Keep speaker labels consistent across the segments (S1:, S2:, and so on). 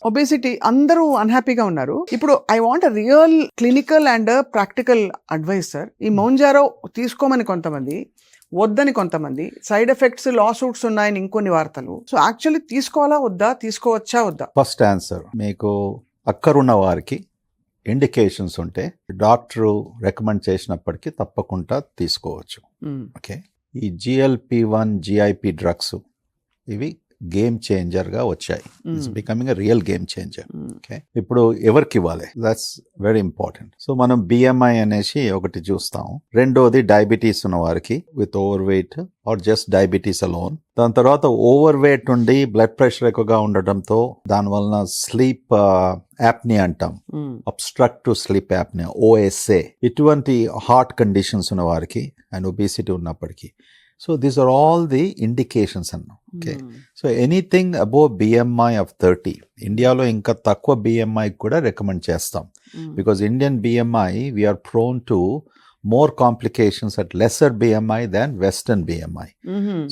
S1: Obesity అందరూ అన్హ్యాపీగా ఉన్నారు. ఇప్పుడు I want a real clinical and practical advice sir. ఈ మౌంజారో తీసుకోమని కొంతమంది, వద్దని కొంతమంది, సైడ్ ఎఫెక్ట్స్ లా సూట్స్ ఉన్నాయని ఇంకొన్ని వార్తలు. సో యాక్చువల్లీ తీసుకోవాలా వద్దా, తీసుకోవచ్చా వద్దా?
S2: ఫస్ట్ ఆన్సర్, మీకు అక్కరున్న వారికి ఇండికేషన్స్ ఉంటే డాక్టరు రికమెండ్ చేసినప్పటికీ తప్పకుండా తీసుకోవచ్చు. ఓకే, ఈ GLP-1 GIP డ్రగ్స్ ఇవి గేమ్ చేంజర్ గా వచ్చాయి. It's becoming a real game changer. Okay, ఇప్పుడు ఎవరికి ఇవ్వాలి, దట్స్ వెరీ ఇంపార్టెంట్. సో మనం BMI అనేసి ఒకటి చూస్తాం. రెండోది డయాబెటీస్ ఉన్న వారికి with overweight or just diabetes alone. దాని తర్వాత ఓవర్ వెయిట్ ఉండి బ్లడ్ ప్రెషర్ ఎక్కువగా ఉండటంతో దాని వలన స్లీప్ యాప్నియా అంటాం, అబ్స్ట్రక్టివ్ స్లీప్ యాప్నియా, OSA, ఇటువంటి హార్ట్ కండిషన్స్ ఉన్న వారికి అండ్ ఒబేసిటీ ఉన్నప్పటికీ. So these are all the indications అన్న. Okay, so anything above BMI of 30, ఇండియాలో ఇంకా తక్కువ BMI కూడా రికమెండ్ చేస్తాం. Because Indian BMI we're prone to more complications at lesser BMI than Western BMI.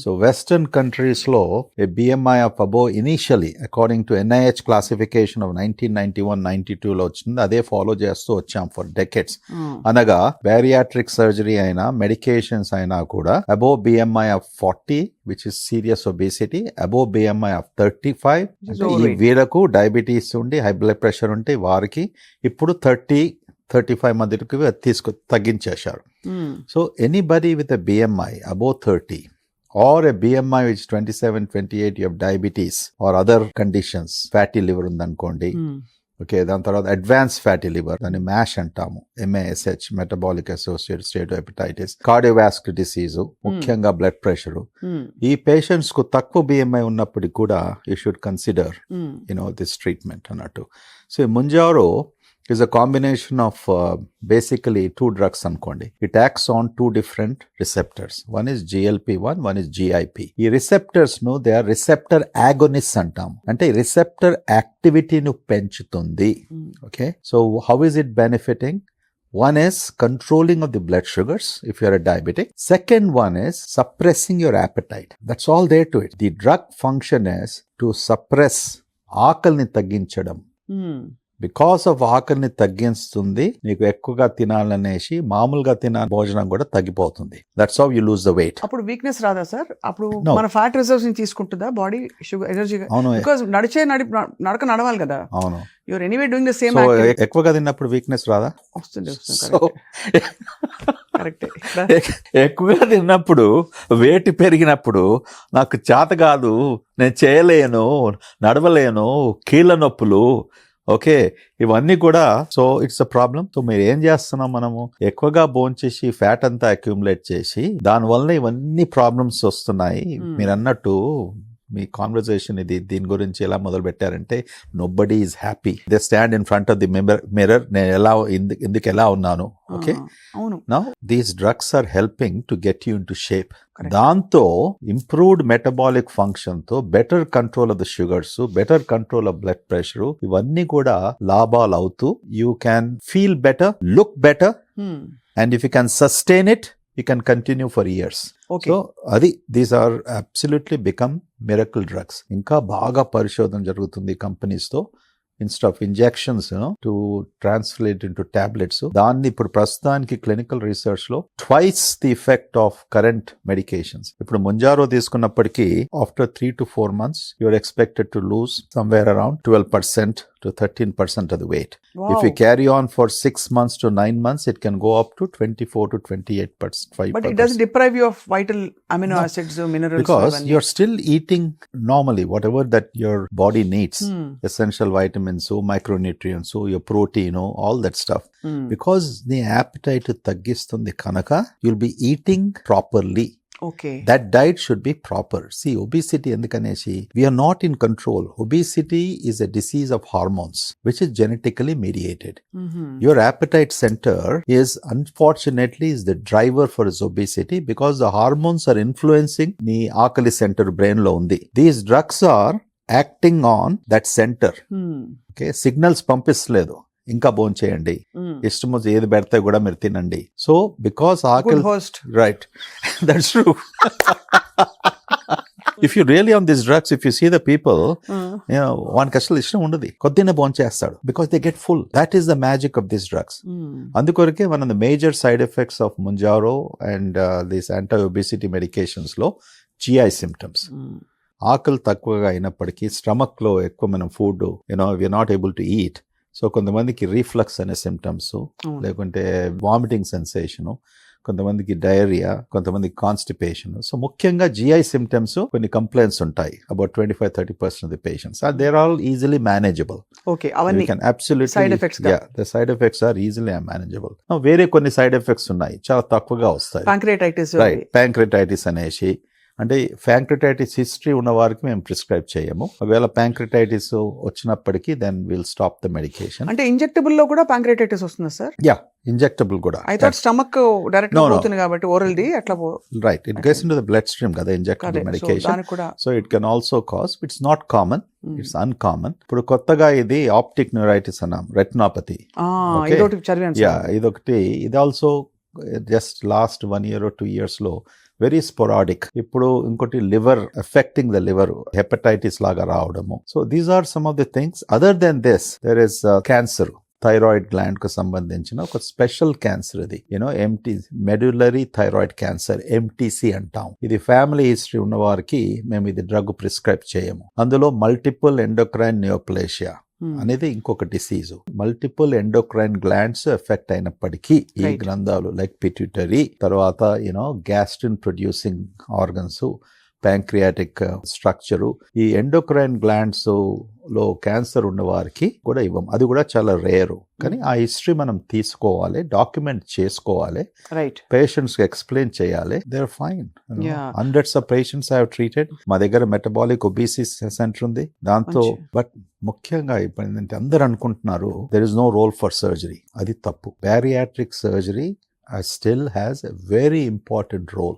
S2: So Western countries లో a BMI of above initially according to NIH classification of 1991-92 లో వచ్చింది. అదే follow చేస్తూ వచ్చాం ఫర్ డెకెట్స్. అనగా bariatric surgery అయినా medications అయినా కూడా above BMI of 40 which is serious obesity, above BMI of 35 ఈ వీళ్ళకు డయాబెటీస్ ఉండి హై బ్లడ్ ప్రెషర్ ఉంటే వారికి ఇప్పుడు 30-35 మధ్యకి తగ్గించేశారు. So anybody with a BMI above 30 or a BMI which is 27-28 you have diabetes or other conditions, fatty liver ఉందనుకోండి. Okay, దాని తర్వాత అడ్వాన్స్ ఫ్యాటీ లివర్, దాన్ని MASH అంటాము, MASH, metabolic associated steatohepatitis, cardiovascular disease, ముఖ్యంగా బ్లడ్ ప్రెషర్. ఈ patients కు తక్కువ BMI ఉన్నప్పటికీ కూడా you should consider this treatment అన్నట్టు. So Mounjaro is a combination of basically two drugs అనుకోండి. It acts on two different receptors. One is GLP-1, one is GIP. ఈ receptors ను they are receptor agonists అంటాం. అంటే receptor activity ను పెంచుతుంది. Okay, so how is it benefiting? One is controlling of the blood sugars if you are a diabetic. Second one is suppressing your appetite. That's all there to it. The drug function is to suppress ఆకలిని తగ్గించడం. Because of ఆకలిని తగ్గిస్తుంది, నీకు ఎక్కువగా తినాలనేసి మామూలుగా భోజనం కూడా తగ్గిపోతుంది. That's how you lose the weight.
S1: అప్పుడు వీక్నెస్ రాదా సార్? అప్పుడు మన ఫ్యాట్ రిజర్వ్స్ ని తీసుకుంటుందా బాడీ, షుగర్, ఎనర్జీ?
S2: అవును,
S1: బికాజ్ నడక నడవాలి కదా.
S2: అవును,
S1: you're anyway doing the same.
S2: ఎక్కువగా తిన్నప్పుడు వీక్నెస్ రాదా?
S1: వస్తుంది.
S2: ఎక్కువగా తిన్నప్పుడు వెయిట్ పెరిగినప్పుడు నాకు చేత కాదు, నేను చేయలేను, నడవలేను, కీళ్ళ నొప్పులు, ఓకే, ఇవన్నీ కూడా. So it's a problem. So మీరు ఏం చేస్తున్నాం, మనము ఎక్కువగా భోంచేసి ఫ్యాట్ అంతా అక్యూములేట్ చేసి దానివల్ల ఇవన్నీ ప్రాబ్లమ్స్ వస్తున్నాయి. మీరు అన్నట్టు మీ కాన్వర్సేషన్ దీని గురించి ఎలా మొదలు పెట్టారంటే nobody is happy, they stand in front of the mirror, నేను ఎందుకు ఎలా ఉన్నాను. Okay, now these drugs are helping to get you in to shape. దాంతో ఇంప్రూవ్డ్ మెటబాలిక్ ఫంక్షన్ తో better control of the sugars, better control of blood pressure, ఇవన్నీ కూడా లాభాలు అవుతూ you can feel better, look better, and if you can sustain it you can continue for years. Okay. So adi these are absolutely become miracle drugs. Inka baga parishadana jarugutundi companies tho, instead of injections to translate into tablets. దాన్ని ఇప్పుడు ప్రస్తుతానికి clinical research లో twice the effect of current medications. ఇప్పుడు ముంజారో తీసుకున్నప్పటికీ after 3 to 4 months you are expected to lose somewhere around 12% to 13% of the weight. Wow. If you carry on for 6 months to 9 months, it can go up to 24 to 28%.
S1: But it doesn't deprive you of vital amino acids, minerals.
S2: Because you're still eating normally whatever that your body needs, essential vitamins, micronutrients, your protein, all that stuff. Because the appetite తగ్గిస్తుంది కనుక you'll be eating properly.
S1: Okay.
S2: That diet should be proper. See, obesity endukanachi, we are not in control. Obesity is a disease of hormones, which is genetically mediated. Your appetite center is unfortunately is the driver for this obesity because the hormones are influencing the akali center brain lo undi. These drugs are acting on that center. Okay, signals పంపిస్తలేదు, ఇంకా భోజనం చేయండి, ఇష్టం వచ్చి ఏది పెడితే కూడా మీరు తినండి. సో బికాస్ ఆకలి, right, that's true. If you really on this drugs, if you see the people, వానికి అసలు ఇష్టం ఉండదు, కొద్దినే భోంచేస్తాడు, because they get full. That is the magic of this drugs. అందుకొరకే one of the major side effects of Mounjaro and this anti obesity medications లో GI symptoms. ఆకలి తక్కువగా అయినప్పటికీ స్టమక్ లో ఎక్కువ మనం food we are not able to eat. So కొంతమందికి reflux అనే సిమ్టమ్స్, లేకుంటే వామిటింగ్ సెన్సేషన్, కొంతమందికి డయేరియా, కొంతమందికి కాన్స్టిపేషన్. సో ముఖ్యంగా GI సిమ్టమ్స్ కొన్ని కంప్లైంట్స్ ఉంటాయి. About 25-30% of the patients they're all easily manageable.
S1: Okay, అవన్నీ
S2: absolutely
S1: side effects
S2: the side effects are easily manageable. వేరే కొన్ని సైడ్ ఎఫెక్ట్స్ ఉన్నాయి, చాలా తక్కువగా వస్తాయి.
S1: ప్యాంక్రియాటైటిస్,
S2: రైట్, ప్యాంక్రియాటైటిస్ అనేసి, అంటే ప్యాంక్రియాటైటిస్ హిస్టరీ ఉన్న వారికి మేము ప్రిస్క్రైబ్ చేయము. ఒకవేళ ప్యాంక్రియాటైటిస్ వచ్చినప్పటికీ then will stop the medication.
S1: అంటే ఇంజెక్టబుల్ లో కూడా ప్యాంక్రియాటైటిస్ వస్తుందా సార్?
S2: యా, ఇంజెక్టబుల్ కూడా.
S1: ఐ థాట్ స్టమక్ డైరెక్ట్ పోతుంది కాబట్టి ఓరల్ ది అట్లా
S2: right, it gets into the bloodstream కదా injectable medication. So it can also cause, it's not common, it's uncommon. ఇప్పుడు కొత్తగా ఇది ఆప్టిక్ న్యూరైటిస్ అన్నాం, రెటినోపతి. ఇదొకటి, ఇది also just last 1 year or 2 years లో వెరీ స్పోరాడిక్. ఇప్పుడు ఇంకోటి liver affecting the liver, hepatitis లాగా రావడము. So these are some of the things. Other than this there is cancer, thyroid gland కు సంబంధించిన ఒక స్పెషల్ క్యాన్సర్ ఇది, మెడ్యులరీ థైరాయిడ్ క్యాన్సర్, MTC అంటాం. ఇది ఫ్యామిలీ హిస్టరీ ఉన్న వారికి మేము ఇది డ్రగ్ ప్రిస్క్రైబ్ చేయము. అందులో మల్టిపుల్ ఎండోక్రైన్ నియోప్లేషియా అనేది ఇంకొక disease. Multiple endocrine glands effect అయినప్పటికీ ఈ గ్రంథాలు లైక్ పిట్యూటరీ, తర్వాత gastrin producing organs, pancreatic structure, ఈ ఎండోక్రైన్ గ్లాండ్స్ లో క్యాన్సర్ ఉన్న వారికి కూడా ఇవ్వం. అది కూడా చాలా రేరు. కానీ ఆ హిస్టరీ మనం తీసుకోవాలి, డాక్యుమెంట్ చేసుకోవాలి, పేషెంట్స్ కి ఎక్స్ప్లెయిన్ చేయాలి. They are fine. Hundreds of patients I have treated. మా దగ్గర మెటబాలిక్ ఒబిసిటీ సెంటర్ ఉంది. దాంతో బట్ ముఖ్యంగా ఇప్పుడు ఏంటంటే అందరు అనుకుంటున్నారు there is no role for surgery. అది తప్పు. Bariatric surgery still has a very important role.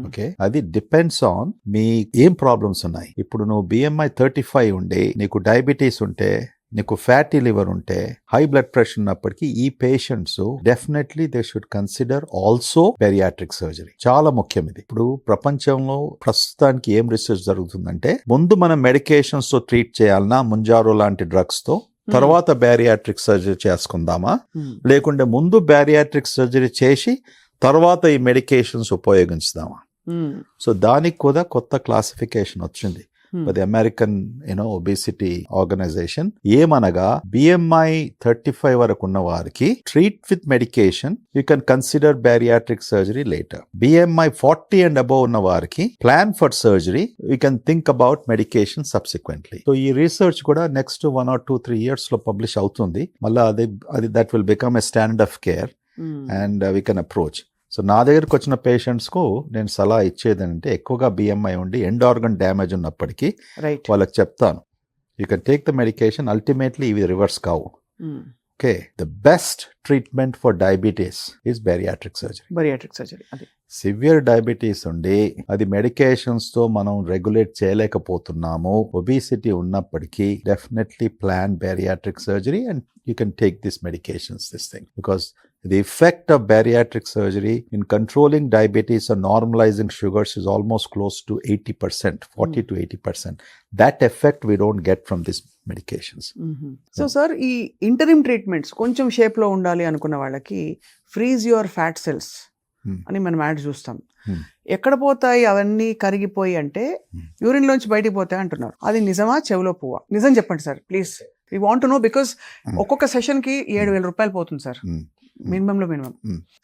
S2: Okay, అది డిపెండ్స్ ఆన్ మీ ఏం ప్రాబ్లమ్స్ ఉన్నాయి. ఇప్పుడు నువ్వు BMI 35 ఉండి, నీకు డయాబెటీస్ ఉంటే, నీకు ఫ్యాటీ లివర్ ఉంటే, హై బ్లడ్ ప్రెషర్ ఉన్నప్పటికీ ఈ patients definitely they should consider also bariatric surgery. చాలా ముఖ్యం ఇది. ఇప్పుడు ప్రపంచంలో ప్రస్తుతానికి ఏం రీసెర్చ్ జరుగుతుందంటే, ముందు మనం మెడికేషన్స్ తో ట్రీట్ చేయాలన్నా ముంజారో లాంటి డ్రగ్స్ తో, తర్వాత బ్యారియాట్రిక్ సర్జరీ చేసుకుందామా, లేకుంటే ముందు బ్యారియాట్రిక్ సర్జరీ చేసి తర్వాత ఈ మెడికేషన్స్ ఉపయోగించుదామా. సో దానికి కూడా కొత్త క్లాసిఫికేషన్ వచ్చింది ది అమెరికన్ ఒబిసిటీ ఆర్గనైజేషన్. ఏమనగా BMI 35 వరకు ఉన్న వారికి treat with medication, you can consider bariatric surgery later. BMI 40 and above ఉన్న వారికి plan for surgery, you can think about medication subsequently. So ఈ రీసెర్చ్ కూడా నెక్స్ట్ 1 or 2-3 years లో publish అవుతుంది. మళ్ళీ అది that will become a standard of care and we can approach. So నా దగ్గరకు వచ్చిన పేషెంట్స్కు నేను సలహా ఇచ్చేది అంటే, ఎక్కువగా BMI ఉండి ఎండ్ ఆర్గన్ డ్యామేజ్ ఉన్నప్పటికీ వాళ్ళకి చెప్తాను, you can take the medication, ultimately ఇవి రివర్స్ కావు. Okay, the best treatment for diabetes is bariatric surgery. Severe diabetes ఉండి అది మెడికేషన్స్ తో మనం రెగ్యులేట్ చేయలేకపోతున్నాము, ఒబిసిటీ ఉన్నప్పటికీ definitely plan bariatric surgery and you can take this medications, this thing, because the effect of bariatric surgery in controlling diabetes or normalizing sugars is almost close to 80%, 40 to 80%. That effect we don't get from these medications.
S1: So sir, ఈ interim treatments కొంచెం shape లో ఉండాలి అనుకున్న వాళ్ళకి freeze your fat cells అని మనం add చూస్తాం. ఎక్కడ పోతాయి అవన్నీ కరిగిపోయి అంటే యూరిన్ లోంచి బయటికి పోతాయి అంటున్నారు. అది నిజమా, చెవిలో పువ్వా? నిజం చెప్పండి sir please, we want to know. Because ఒక్కొక్క సెషన్ కి 7,000 రూపాయలు పోతుంది సార్, మినిమం.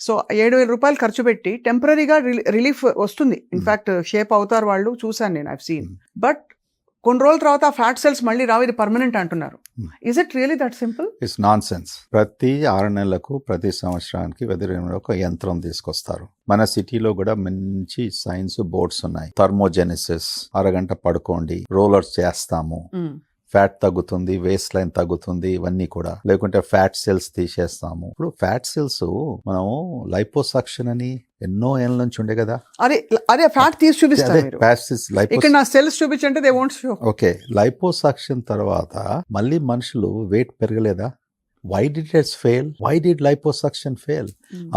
S1: సో 7,000 రూపాయలు ఖర్చు పెట్టి టెంపరీగా రిలీఫ్ వస్తుంది. ఇన్ఫాక్ట్ షేప్ అవుతారు వాళ్ళు, చూసాను నేను, ఐవ్ సీన్. బట్ కొన్ని రోజుల తర్వాత ఆ ఫ్యాట్ సెల్స్ మళ్ళీ రావు, ఇది పర్మనెంట్ అంటున్నారు. Is it really that simple?
S2: It's non sense. ప్రతి 6 నెలలకు, ప్రతి సంవత్సరానికి వెదర్ ఒక యంత్రం తీసుకొస్తారు. మన సిటీలో కూడా మంచి సైన్స్ బోర్డ్స్ ఉన్నాయి. థర్మోజెనిసిస్, అరగంట పడుకోండి, రోలర్స్ చేస్తాము, ఫ్యాట్ తగ్గుతుంది, వేస్ట్ లైన్ తగ్గుతుంది, ఇవన్నీ కూడా. లేకుంటే ఫ్యాట్ సెల్స్ తీసేస్తాము. ఇప్పుడు ఫ్యాట్ సెల్స్ మనం లైపోసక్షన్ అని ఎన్నో ఏళ్ళ నుంచి ఉండే కదా.
S1: అదే ఫ్యాట్ తీసి చూపిస్తారు. సెల్స్ చూపించంటే they won't show.
S2: Okay, liposuction తర్వాత మళ్ళీ మనుషులు వెయిట్ పెరగలేదా? Why did its fail, why did liposuction fail?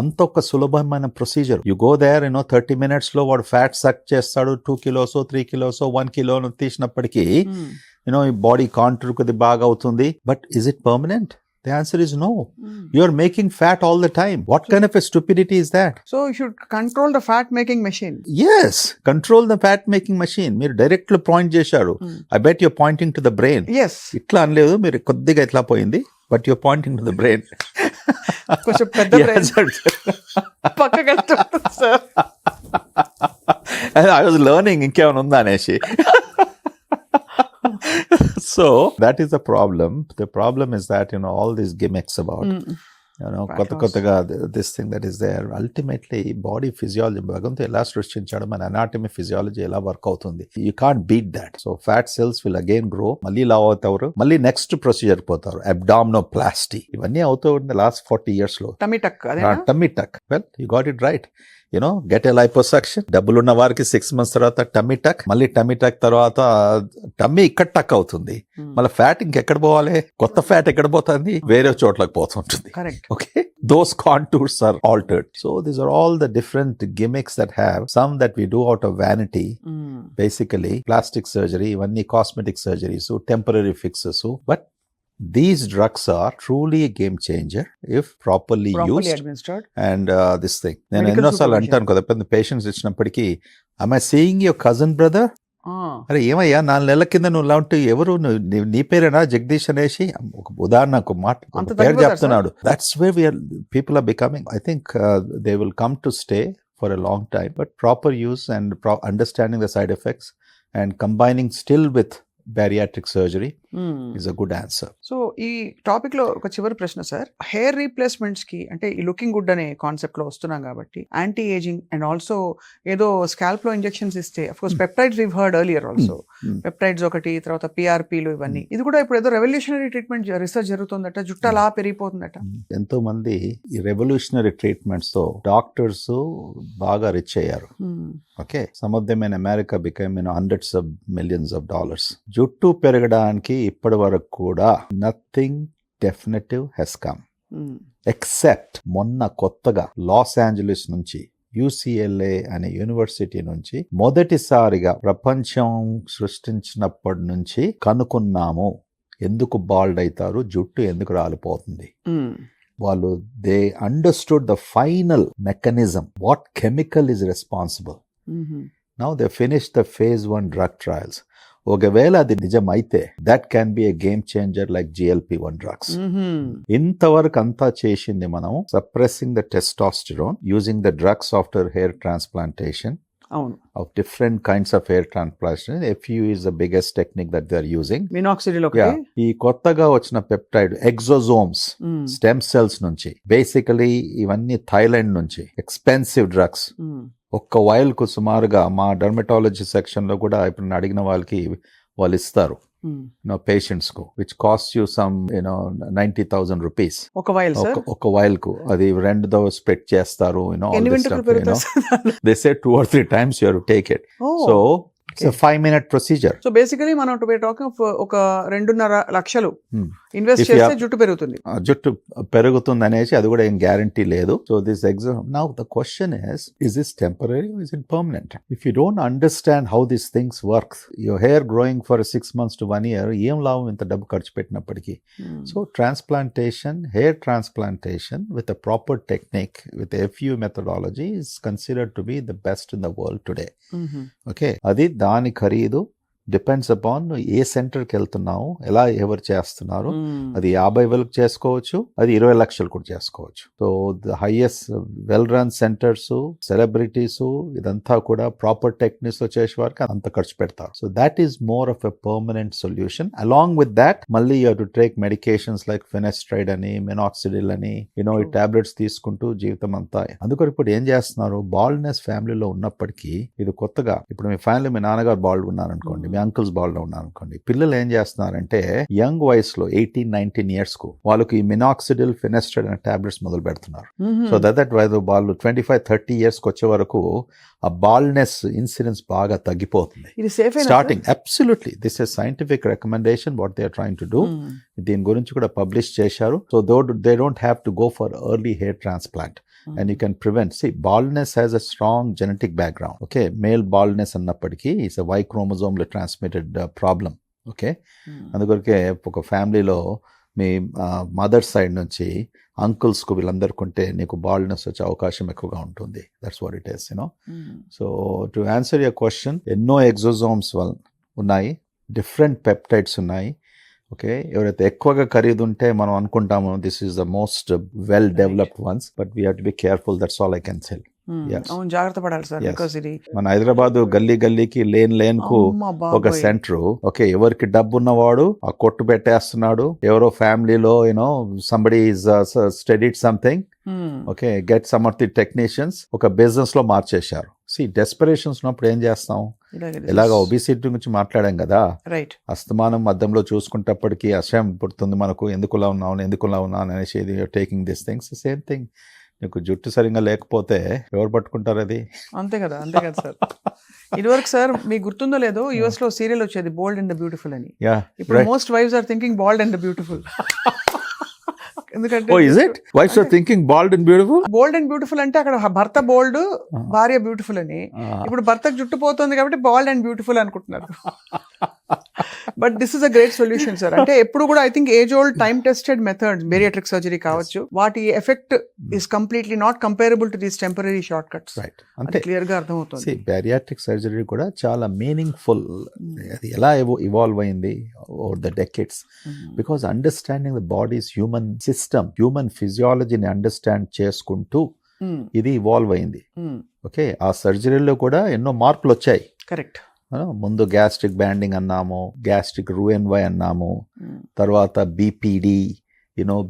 S2: అంత ఒక సులభమైన procedure. You go there 30 minutes లో వాడు ఫ్యాట్ సక్ చేస్తాడు. 2 kilos 3 kilos 1 kilo తీసినప్పటికీ ఈ బాడీ కాంటూర్ కొద్ది బాగా అవుతుంది. But is it permanent? The answer is no. You are making fat all the time. What kind of a stupidity is that?
S1: So you should control the fat making machine.
S2: Yes, control the fat making machine. మీరు direct point చేశారు. I bet you're pointing to the brain.
S1: Yes.
S2: ఇట్లా అనలేదు, మీరు కొద్దిగా ఇట్లా పోయింది. But you're pointing to the brain.
S1: కొంచెం పెద్ద బ్రెయిన్ పక్కకి వెళ్తుంది సార్.
S2: I was learning ఇంకేమైనా ఉందా అనేసి. So that is the problem. The problem is that all these gimmicks about కొత్తగా this thing that is there, ultimately body physiology భగవంతుడు ఎలా సృష్టించాడు, మన anatomy physiology ఎలా వర్క్ అవుతుంది, you can't beat that. So fat cells will again grow, మళ్ళీ లావ్ అవుతారు, మళ్ళీ నెక్స్ట్ ప్రొసీజర్ పోతారు, abdominoplasty. ఇవన్నీ అవుతూ ఉంది లాస్ట్ 40 years లో.
S1: Tummy tuck.
S2: Well, you got it right. Get a liposuction. డబ్బులున్న వారికి 6 months తర్వాత టమ్మీ టక్, మళ్ళీ టమ్మీ టక్ తర్వాత టమ్మీ ఇక్కడ టక్ అవుతుంది, మళ్ళీ ఫ్యాట్ ఇంకెక్కడ పోవాలి, కొత్త ఫ్యాట్ ఎక్కడ పోతుంది, వేరే చోట్లకు పోతుంటుంది. Okay, those contours are altered. So these are all the different gimmicks that have some that we do out of vanity. Basically plastic surgery, ఇవన్నీ cosmetic surgeries, temporary fixes. But these drugs are truly a game changer if properly used
S1: administered.
S2: And this thing, నేను ఎన్నోసార్లు అంటాను కదా పెద్ద patients ఇచ్చినప్పటికీ, am I seeing your cousin brother? అరే ఏమయ్యా 4 నెలల కింద నువ్వు లాంటి ఎవరు, నీ పేరేనా జగదీష్ అనేసి ఒక ఉదాహరణకు మాట పేరు చెప్తున్నాడు. That's way people are becoming. I think they will come to stay for a long time, but proper use and understanding the side effects and combining still with bariatric surgery is a good answer.
S1: So ఈ topic లో ఒక చివరి ప్రశ్న sir, hair replacements కి అంటే ఈ looking good అనే concept లో వస్తున్నాం కాబట్టి యాంటీ ఏజింగ్ అండ్ ఆల్సో ఏదో స్కాల్ప్ లో ఇంజెక్షన్స్ ఇస్తే, of course peptides we've heard earlier also, peptides ఒకటి, తర్వాత పిఆర్పీలు, ఇవన్నీ ఇది కూడా ఇప్పుడు ఏదో రెవల్యూషనరీ ట్రీట్మెంట్ రిసర్చ్ జరుగుతుందట, జుట్టు అలా పెరిగిపోతుందట.
S2: ఎంతో మంది ఈ రెవల్యూషనరీ ట్రీట్మెంట్స్ తో డాక్టర్స్ బాగా రిచ్ అయ్యారు. Okay, some of them in America became hundreds of millions of dollars. జుట్టు పెరగడానికి ఇప్పటి వరకు కూడా nothing definitive has come except మొన్న కొత్తగా లాస్ ఏంజలీస్ నుంచి UCLA అనే యూనివర్సిటీ నుంచి మొదటిసారిగా ప్రపంచం సృష్టించినప్పటి నుంచి కనుక్కున్నాము ఎందుకు బాల్డ్ అవుతారు, జుట్టు ఎందుకు రాలిపోతుంది. వాళ్ళు they understood the final mechanism, what chemical is responsible. Now they finish the phase 1 drug trials. ఒకవేళ అది నిజమైతే that can be a game changer like GLP-1 drugs. ఇంతవరకు అంతా చేసింది మనం suppressing the testosterone using the drugs after hair transplantation of different kinds of hair transplantation. FU is the biggest technique that they are using.
S1: Minoxidil
S2: ఈ కొత్తగా వచ్చిన peptide exosomes stem cells నుంచి, basically ఇవన్నీ Thailand నుంచి expensive drugs. ఒక్క while కు సుమారుగా మా డర్మటాలజీ సెక్షన్ లో కూడా ఇప్పుడు అడిగిన వాళ్ళకి వాళ్ళు ఇస్తారు పేషెంట్స్ కు, which cost you some 90,000 rupees ఒక వైల్ కు. అది 2 స్ప్రెడ్ చేస్తారు. They say 2 or 3 times you have to take it. So it's a 5-minute procedure.
S1: So basically మనం టాకింగ్ ఒక 2.5 లక్షలు ఇన్వెస్ట్ చేస్తే జుట్టు పెరుగుతుంది.
S2: జుట్టు పెరుగుతుంది అనేసి అది కూడా ఏం గ్యారంటీ లేదు. So this exam now the question is this temporary or is it permanent? If you don't understand how these things work, your hair growing for 6 months to 1 year, ఏం లాభం ఇంత డబ్బు ఖర్చు పెట్టినప్పటికీ. So transplantation, hair transplantation with a proper technique, with the FU methodology is considered to be the best in the world today. Okay, అది దాని ఖరీదు depends upon ఏ సెంటర్కి వెళ్తున్నావు, ఎలా ఎవరు చేస్తున్నారు. అది 50,000 చేసుకోవచ్చు, అది 20 లక్షలు కూడా చేసుకోవచ్చు. So the highest well run centres, celebrities, ఇదంతా కూడా ప్రాపర్ టెక్నిక్స్ లో చేసే వారికి అంత ఖర్చు పెడతారు. So that is more of a permanent solution. Along with that మళ్ళీ you have to take medications like finasteride అని, మినాక్సిడిల్ అని, ఈ టాబ్లెట్స్ తీసుకుంటూ జీవితం అంతా. అందుకని ఇప్పుడు ఏం చేస్తున్నారు, బాల్డ్నెస్ ఫ్యామిలీలో ఉన్నప్పటికీ ఇది కొత్తగా, ఇప్పుడు మీ ఫ్యామిలీ మీ నాన్నగారు బాల్డ్ ఉన్నారనుకోండి, మీ మీ అంకుల్స్ బాల్డ్ ఉన్నారు అనుకోండి, పిల్లలు ఏం చేస్తున్నారంటే యంగ్ వయసులో 18-19 years కు వాళ్ళకి ఈ మినాక్సిడిల్ ఫినెస్ట్రైడ్ అనే టాబ్లెట్స్ మొదలు పెడుతున్నారు. సో దట్ వాళ్ళు 25-30 years కి వచ్చే వరకు ఆ బాల్డ్నెస్ ఇన్సిడెన్స్ బాగా తగ్గిపోతుంది.
S1: ఇది safe
S2: starting absolutely this is scientific recommendation what they are trying to do. దీని గురించి కూడా పబ్లిష్ చేశారు. So they don't have to go for early hair transplant and you can prevent. See, baldness has a strong genetic background. Okay, male baldness అన్నప్పటికీ is a Y chromosome transmitted problem. Okay, అందుకొరకే ఒక ఫ్యామిలీలో మీ mother side నుంచి అంకుల్స్కు వీళ్ళందరికీ ఉంటే నీకు baldness వచ్చే అవకాశం ఎక్కువగా ఉంటుంది. That's what it is, you know. So to answer your question, ఎన్నో ఎగ్జోజోమ్స్ ఉన్నాయి, డిఫరెంట్ పెప్టైడ్స్ ఉన్నాయి. ఓకే, ఎవరైతే ఎక్కువగా ఖరీదు ఉంటే మనం అనుకుంటాము this is the most well developed once, but we have to be careful. That's all I can sell.
S1: అవును, జాగ్రత్త పడాలి సార్. బికాజ్ ఇది
S2: మన హైదరాబాద్ గల్లీకి లేన్ కు ఒక సెంటర్. ఓకే, ఎవరికి డబ్బు ఉన్నవాడు ఆ కొట్టు పెట్టేస్తున్నాడు. ఎవరో ఫ్యామిలీలో you know somebody is studied something. Okay, get some of the technicians ఒక బిజినెస్ లో మార్చేశారు. సి డెస్పరేషన్స్ ఉన్నప్పుడు ఏం చేస్తాం? ఇలాగా ఒబిసిటీ గురించి మాట్లాడాం కదా,
S1: రైట్.
S2: అస్తమానం మధ్యంలో చూసుకుంటప్పటికీ అసహ్యం పుడుతుంది మనకు. ఎందుకులా ఉన్నాను అనేసి taking this things. Same thing, నీకు జుట్టు సరిగ్గా లేకపోతే ఎవరు పట్టుకుంటారు అది?
S1: అంతే కదా సార్. ఇదివరకు సార్ మీకు గుర్తుందో లేదో, యుఎస్ లో సీరియల్ వచ్చేది బోల్డ్ అండ్ ద బ్యూటిఫుల్ అని. ఇప్పుడు most wives are thinking bald and the beautiful. ఎందుకంటే
S2: wives are thinking bald and beautiful.
S1: Bold and beautiful అంటే అక్కడ భర్త బోల్డ్, భార్య బ్యూటిఫుల్ అని. ఇప్పుడు భర్తకు జుట్టు పోతుంది కాబట్టి బాల్డ్ అండ్ బ్యూటిఫుల్ అనుకుంటున్నారు. But this is a great solution sir. అంటే ఎప్పుడు కూడా I think age old time tested methods, bariatric surgery కావచ్చు, వాటి effect is completely not comparable to these temporary short cuts.
S2: Right, అంటే
S1: క్లియర్ గా అర్థమవుతుంది.
S2: Bariatric surgery కూడా చాలా మీనింగ్ఫుల్. అది ఎలా ఇవాల్వ్ అయింది over the decades, because understanding the bodies human system, human ఫిజియాలజీని అండర్స్టాండ్ చేసుకుంటూ ఇది ఇవాల్వ్ అయింది. ఓకే, ఆ సర్జరీలో కూడా ఎన్నో మార్పులు వచ్చాయి.
S1: కరెక్ట్.
S2: ముందు గ్యాస్ట్రిక్ బ్యాండింగ్ అన్నాము, గ్యాస్ట్రిక్ రూఎన్వై అన్నాము, తర్వాత BPD,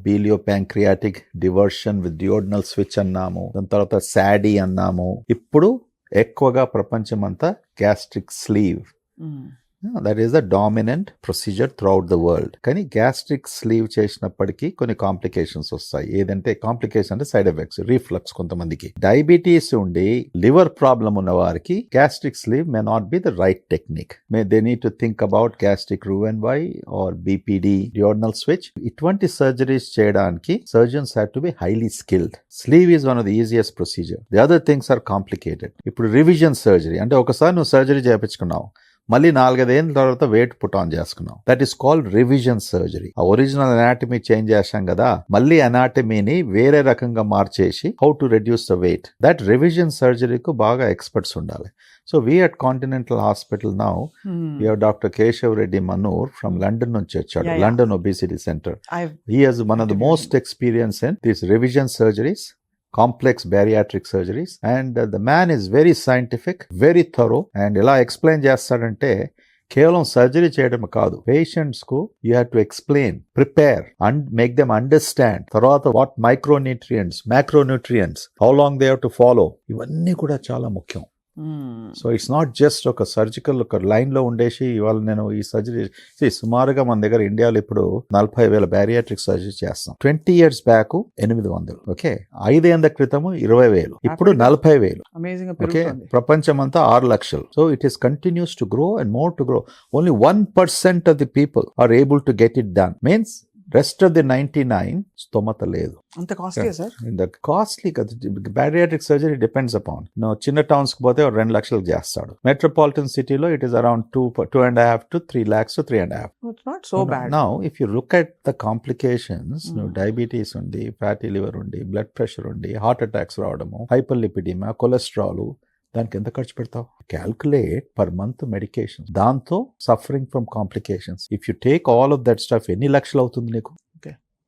S2: bilio pancreatic diversion with duodenal switch అన్నాము, దాని తర్వాత సాడీ అన్నాము. ఇప్పుడు ఎక్కువగా ప్రపంచం అంతా gastric sleeve, that is the dominant procedure throughout the world. కానీ గ్యాస్ట్రిక్ స్లీవ్ చేసినప్పటికీ కొన్ని కాంప్లికేషన్స్ వస్తాయి. ఏదంటే కాంప్లికేషన్ అంటే సైడ్ ఎఫెక్ట్స్, రీఫ్లక్స్. కొంతమందికి డయాబెటీస్ ఉండి లివర్ ప్రాబ్లం ఉన్న వారికి gastric sleeve may not be the right technique. They need to think about gastric Roux en Y or BPD, duodenal switch. ఇటువంటి సర్జరీస్ చేయడానికి surgeons have to be highly skilled. Sleeve is one of the easiest procedure. The other things are complicated. ఇప్పుడు revision surgery అంటే ఒకసారి నువ్వు surgery చేయించుకున్నావు, మళ్ళీ 4-5 ఏళ్ళ తర్వాత వెయిట్ పుట్ ఆన్ చేసుకున్నాం. That is called revision surgery. ఆ ఒరిజినల్ అనాటమీ చేంజ్ చేశాం కదా, మళ్ళీ అనాటమీని వేరే రకంగా మార్చేసి how to reduce the weight. That revision సర్జరీకు బాగా ఎక్స్పర్ట్స్ ఉండాలి. So we at Continental Hospital now we have doctor Keshav Reddy Manur from London నుంచి వచ్చాడు, London obesity centre. He has one of the most experience in these revision surgeries, complex bariatric surgeries, and the man is very scientific, very thorough, and ఎలా explain చేస్తాడంటే కేవలం surgery చేయడం కాదు, patients కు you have to explain, prepare and make them understand. తర్వాత what micronutrients, macronutrients, how long they have to follow, ఇవన్నీ కూడా చాలా ముఖ్యం. సో ఇట్స్ నాట్ జస్ట్ ఒక సర్జికల్ ఒక లైన్ లో ఉండేసి ఇవాళ నేను ఈ సర్జరీ సుమారుగా మన దగ్గర ఇండియాలో ఇప్పుడు 40,000 బ్యారియాట్రిక్ సర్జరీ చేస్తాం. 20 years బ్యాక్ 800. ఓకే, 5 ఏళ్ల క్రితము 20,000, ఇప్పుడు 40,000. ఓకే, ప్రపంచం అంతా 6 లక్షలు. So it is continues to grow and more to grow. Only 1% of the people are able to get it done. Means rest of the 99 స్తోమత లేదు.
S1: అంత కాస్ట్లీ సార్?
S2: కాస్ట్లీ కదా. Bariatric surgery depends upon. చిన్న towns కి పోతే 2 లక్షలకు చేస్తాడు. Metropolitan సిటీలో it is around 2.5 to 3 lakhs to 3.5.
S1: It's not so bad.
S2: Now if you look at the complications, diabetes undi, fatty liver undi, blood pressure undi, heart attacks రావడము, hyperlipidemia, cholesterol, దానికి ఎంత ఖర్చు పెడతావు? క్యాల్కులేట్ పర్ మంత్ మెడికేషన్, దాంతో suffering from complications. If you take all of that stuff ఎన్ని లక్షలు అవుతుంది నీకు?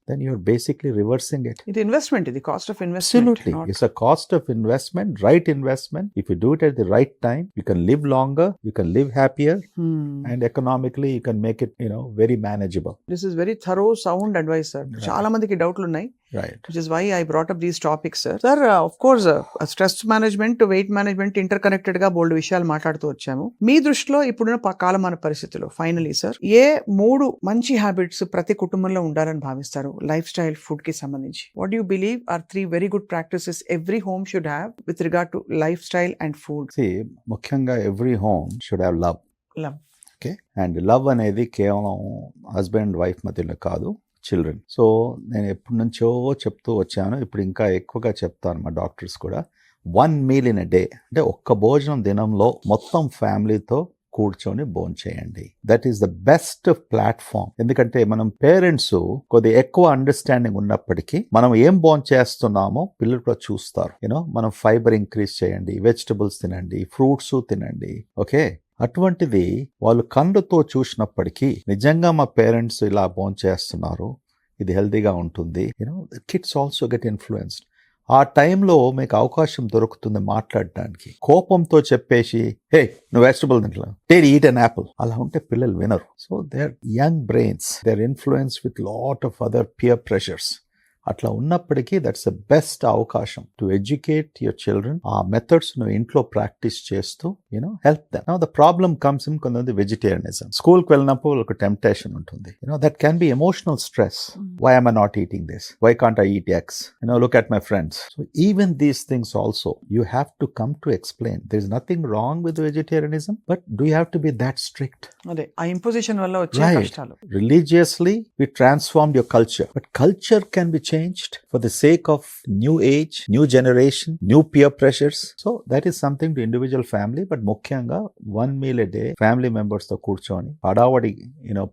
S2: Then you're basically reversing it.
S1: It investment, the cost of investment.
S2: Absolutely. It's a cost of investment, right investment. If you do it at the right time, you can live longer, you can live happier, and economically you can make it, very manageable.
S1: This is very thorough, sound advice, sir. Right. చాలా మందికి డౌట్లు ఉన్నాయి.
S2: Right.
S1: which is why I brought up these topics, sir. Sir, of course, stress management, weight management, interconnected గా బోల్డ్ విషయాలు మాట్లాడుతూ వచ్చాము. మీ దృష్టిలో ఇప్పుడున్న కాలమాన పరిస్థితుల్లో ఫైనలీ సార్ ఏ 3 మంచి హ్యాబిట్స్ ప్రతి కుటుంబంలో ఉండాలని భావిస్తారు లైఫ్ స్టైల్ ఫుడ్ కి సంబంధించి? What you believe are 3 very good practices every home should have with regard to lifestyle and food?
S2: ముఖ్యంగా every home should have love. Okay, and love అనేది కేవలం హస్బెండ్ వైఫ్ మధ్యలో కాదు, children. So నేను ఎప్పటి నుంచో చెప్తూ వచ్చాను, ఇప్పుడు ఇంకా ఎక్కువగా చెప్తాను మా డాక్టర్స్ కూడా. 1 meal in a day, అంటే ఒక్క భోజనం దినంలో మొత్తం ఫ్యామిలీతో కూర్చొని భోంచేయండి. That is the best platform. ఎందుకంటే మనం పేరెంట్స్ కొద్దిగా ఎక్కువ అండర్స్టాండింగ్ ఉన్నప్పటికీ మనం ఏం భోంచేస్తున్నామో పిల్లలు కూడా చూస్తారు. మనం ఫైబర్ ఇంక్రీజ్ చేయండి, వెజిటబుల్స్ తినండి, ఫ్రూట్స్ తినండి. ఓకే, అటువంటిది వాళ్ళు కళ్ళతో చూసినప్పటికీ నిజంగా మా పేరెంట్స్ ఇలా భోంచేస్తున్నారు, ఇది హెల్తీగా ఉంటుంది. Kids also get influenced. ఆ టైంలో మీకు అవకాశం దొరుకుతుంది మాట్లాడడానికి. కోపంతో చెప్పేసి హే నువ్వు వెజిటబుల్ తింటా, ఈట్ అన్ యాపిల్, అలా ఉంటే పిల్లలు వినరు. So they are young brains, they are influence with lot of other peer pressures. అట్లా ఉన్నప్పటికీ దట్స్ ద బెస్ట్ అవకాశం టు ఎడ్యుకేట్ యువర్ చిల్డ్రన్. ఆ మెథడ్స్ నువ్వు ఇంట్లో ప్రాక్టీస్ చేస్తూ help them. Now the problem comes in కొంతమంది వెజిటేరియనిజం. స్కూల్కి వెళ్ళినప్పుడు ఒక టెంప్టేషన్ ఉంటుంది. That can be emotional stress. Why am I not eating this? Why can't I eat eggs? Look at my friends. So even these things also you have to come to explain. There is nothing wrong with vegetarianism, but do you have to be that strict?
S1: అదే ఆ imposition వల్ల వచ్చే కష్టాలు.
S2: Religiously we transformed your culture, but culture can be changed for the sake of new age, new generation, new peer pressures. So that is something to individual family, but ముఖ్యంగా 1 meal a day family members తో కూర్చొని పడావడి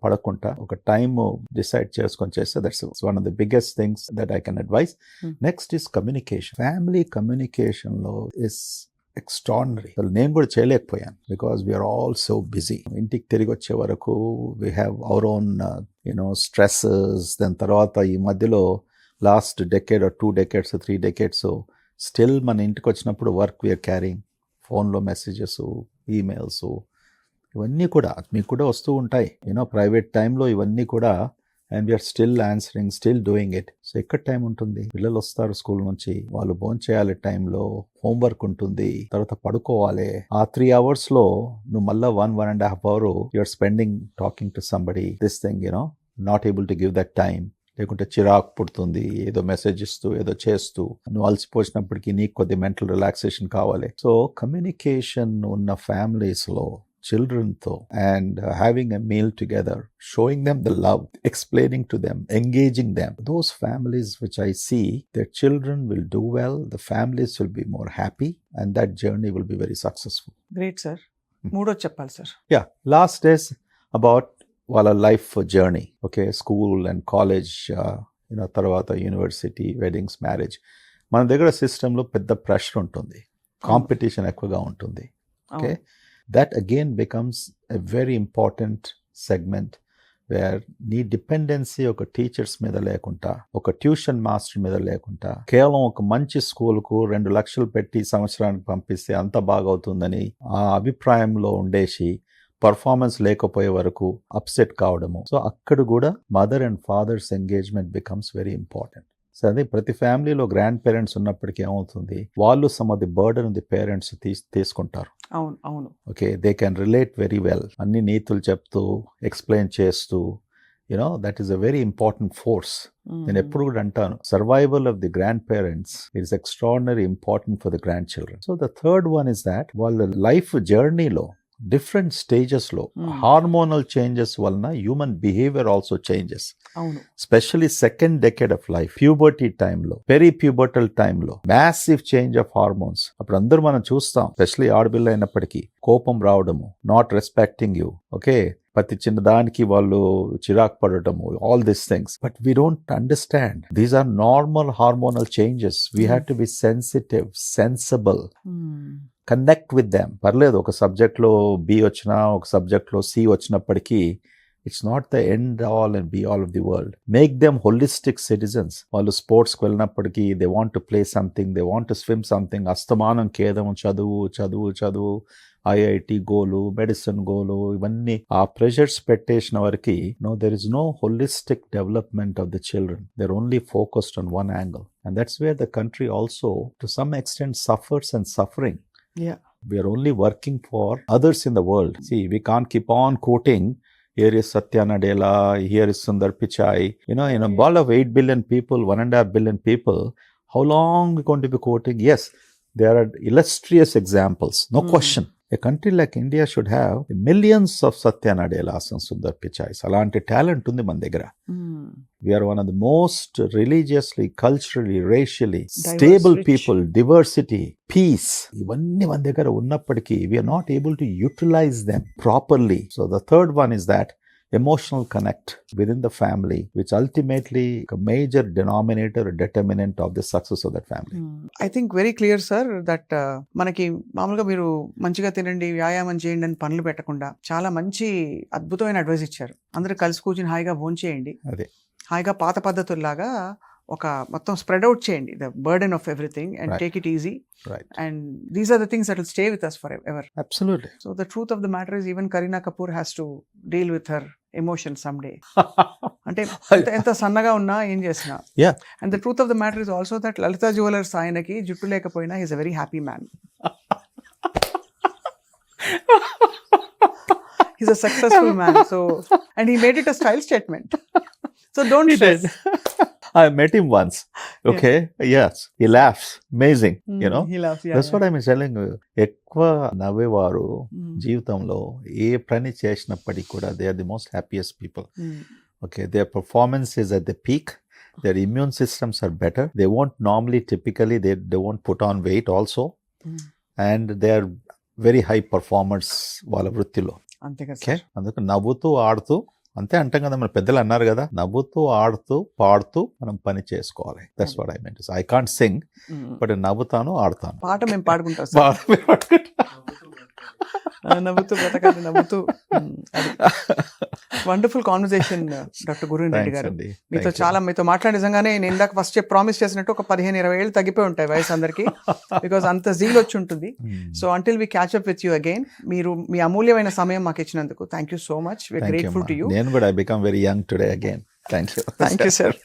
S2: పడకుండా ఒక time decide చేసుకొని చేస్తే that's one of the biggest things that I can advise. Next is communication. Family communication లో is extraordinary. నేను కూడా చేయలేకపోయాను because we're all so busy. ఇంటికి తిరిగి వచ్చే వరకు we have our own stresses. దాని తర్వాత ఈ మధ్యలో last decade 2 decades 3 decades still మన ఇంటికి వచ్చినప్పుడు వర్క్ వీఆర్ క్యారింగ్, ఫోన్లో మెసేజెస్, ఈమెయిల్స్, ఇవన్నీ కూడా మీకు కూడా వస్తూ ఉంటాయి. ప్రైవేట్ టైంలో ఇవన్నీ కూడా, and we're still answering, still doing it. So ఎక్కడ టైం ఉంటుంది? పిల్లలు వస్తారు స్కూల్ నుంచి, వాళ్ళు భోంచేయాలి టైంలో, హోంవర్క్ ఉంటుంది, తర్వాత పడుకోవాలి. ఆ 3 hours లో నువ్వు మళ్ళీ 1.5 hours you're spending talking to somebody. This thing not able to give that time. లేకుంటే చిరాకు పుడుతుంది, ఏదో మెసేజ్ ఇస్తూ ఏదో చేస్తూ. నువ్వు అలసిపోసినప్పటికీ నీకు కొద్ది మెంటల్ రిలాక్సేషన్ కావాలి. సో కమ్యూనికేషన్ ఉన్న ఫ్యామిలీస్లో childrenతో and having a meal together, showing them the love, explaining to them, engaging them. Those families which I see, their children will do well, the families will be more happy, and that journey will be very successful.
S1: Great, sir. మూడోది చెప్పాలి sir.
S2: Yeah, last is about వాళ్ళ life journey. Okay, school and college, తర్వాత university, weddings, marriage. మన దగ్గర సిస్టంలో పెద్ద pressure ఉంటుంది, competition ఎక్కువగా ఉంటుంది. Okay, that again becomes a very important segment where నీ డిపెండెన్సీ ఒక టీచర్స్ మీద లేకుండా, ఒక ట్యూషన్ మాస్టర్ మీద లేకుండా, కేవలం ఒక మంచి స్కూల్కు 2 లక్షలు పెట్టి సంవత్సరానికి పంపిస్తే అంత బాగవుతుందని ఆ అభిప్రాయంలో ఉండేసి పర్ఫార్మెన్స్ లేకపోయే వరకు అప్సెట్ కావడము. సో అక్కడ కూడా mother and fathers engagement becomes very important. So అదే ప్రతి ఫ్యామిలీలో గ్రాండ్ పేరెంట్స్ ఉన్నప్పటికీ ఏమవుతుంది, వాళ్ళు some of the burden the parents తీసుకుంటారు.
S1: అవును అవును.
S2: Okay, they can relate very well. అన్ని నీతులు చెప్తూ, ఎక్స్ప్లెయిన్ చేస్తూ, that is a very important force. నేను ఎప్పుడు కూడా అంటాను, survival of the grandparents it's extraordinary important for the grandchildren. So the third one is that వాళ్ళ life జర్నీలో డిఫరెంట్ స్టేజెస్లో హార్మోనల్ చేంజెస్ వలన human behaviour also changes. Specially second decade of life, puberty టైంలో, peri pubertal టైంలో massive change of hormones. అప్పుడు అందరూ మనం చూస్తాం, స్పెషల్లీ ఆడపిల్ల అయినప్పటికీ కోపం రావడము, నాట్ రెస్పెక్టింగ్ యూ. ఓకే, ప్రతి చిన్న దానికి వాళ్ళు చిరాకు పడటము, all these things. But we don't understand these are normal hormonal changes. We have to be sensitive, sensible, connect with them. పర్లేదు, ఒక సబ్జెక్ట్లో B వచ్చినా, ఒక సబ్జెక్ట్లో C వచ్చినప్పటికీ It's not the end all and be all of the world. Make them holistic citizens. వాళ్ళు స్పోర్ట్స్కి వెళ్ళినప్పటికీ they want to play something, they want to swim something, అస్తమానం కేదం చదువు చదువు చదువు, ఐఐటి గోలు, మెడిసిన్ గోలు, ఇవన్నీ ఆ ప్రెషర్స్ పెట్టేసిన వరకు there is no holistic development of the children. They're only focused on one angle. And that's where the country also to some extent suffers and suffering.
S1: Yeah.
S2: We are only working for others in the world. See, we can't keep on quoting, here is Satya Nadella, here is Sundar Pichai. In a ball of 8 billion people, 1.5 billion people, how long are we going to be quoting? Yes, there are illustrious examples, no question. A country like India should have millions of Satya Nadellas and Sundar Pichais. Alanti talent undi man దగ్గర. We are one of the most religiously, culturally, racially stable
S1: rich
S2: people, diversity, peace. ఇవన్నీ మన దగ్గర ఉన్నప్పటికీ we are not able to utilize them properly. So the third one is that emotional connect within the family, which ultimately a major denominator or determinant of the success of that family.
S1: I think very clear sir that మనకి మామూలుగా మీరు మంచిగా తినండి, వ్యాయామం చేయండి అని పనులు పెట్టకుండా చాలా మంచి అద్భుతమైన అడ్వైస్ ఇచ్చారు. అందరూ కలిసి కూర్చుని హాయిగా భోంచేయండి,
S2: అదే
S1: హాయిగా పాత పద్ధతుల్లాగా ఒక మొత్తం స్ప్రెడ్ అవుట్ చేయండి the burden of everything and
S2: Right.
S1: Take it easy.
S2: Right.
S1: And these are the things that will stay with us forever.
S2: Absolutely.
S1: So the truth of the matter is even Kareena Kapoor has to deal with her emotion some day. అంటే ఎంత సన్నగా ఉన్నా ఏం చేసినా.
S2: Yeah.
S1: And the truth of the matter is also that Lalitha Jewellers ఆయనకి జుట్టు లేకపోయినా is a very happy man. He's a successful man. So, and he made it a style statement. So don't stress.
S2: I met him once. Okay. Yes. He laughs. Amazing.
S1: He laughs. Yeah.
S2: That's what I'm telling you. ఎక్కువ నవ్వేవారు జీవితంలో ఏ పని చేసినప్పటికీ కూడా they are the most happiest people. Okay. Their performance is at the peak. Their immune systems are better. They won't normally, typically, they won't put on weight also. And they are very high performers వాళ్ళ వృత్తిలో.
S1: అంతే కదా.
S2: Okay, అందుకు నవ్వుతూ ఆడుతూ, అంతే అంటాం కదా, మన పెద్దలు అన్నారు కదా, నవ్వుతూ ఆడుతూ పాడుతూ మనం పని చేసుకోవాలి. That's what I meant. I can't sing, but నవ్వుతాను, ఆడుతాను.
S1: పాట మేము పాడుకుంటాం సార్. నవ్వుతూ బ్రతకాలి, నవ్వుతూ. Wonderful conversation doctor Guruven Reddy garu. మీతో మాట్లాడే నిజంగానే నేను ఇందాక ఫస్ట్ ప్రామిస్ చేసినట్టు ఒక 15-20 ఏళ్ళు తగ్గిపోయి ఉంటాయి వయసు అందరికి, బికాస్ అంత జీల్ వచ్చి ఉంటుంది. So until we catch up with you again, మీరు మీ అమూల్యమైన సమయం మాకు ఇచ్చినందుకు thank you so much. We are grateful to you.
S2: నేను కూడా I become very young today again. Thank you.
S1: Thank you sir.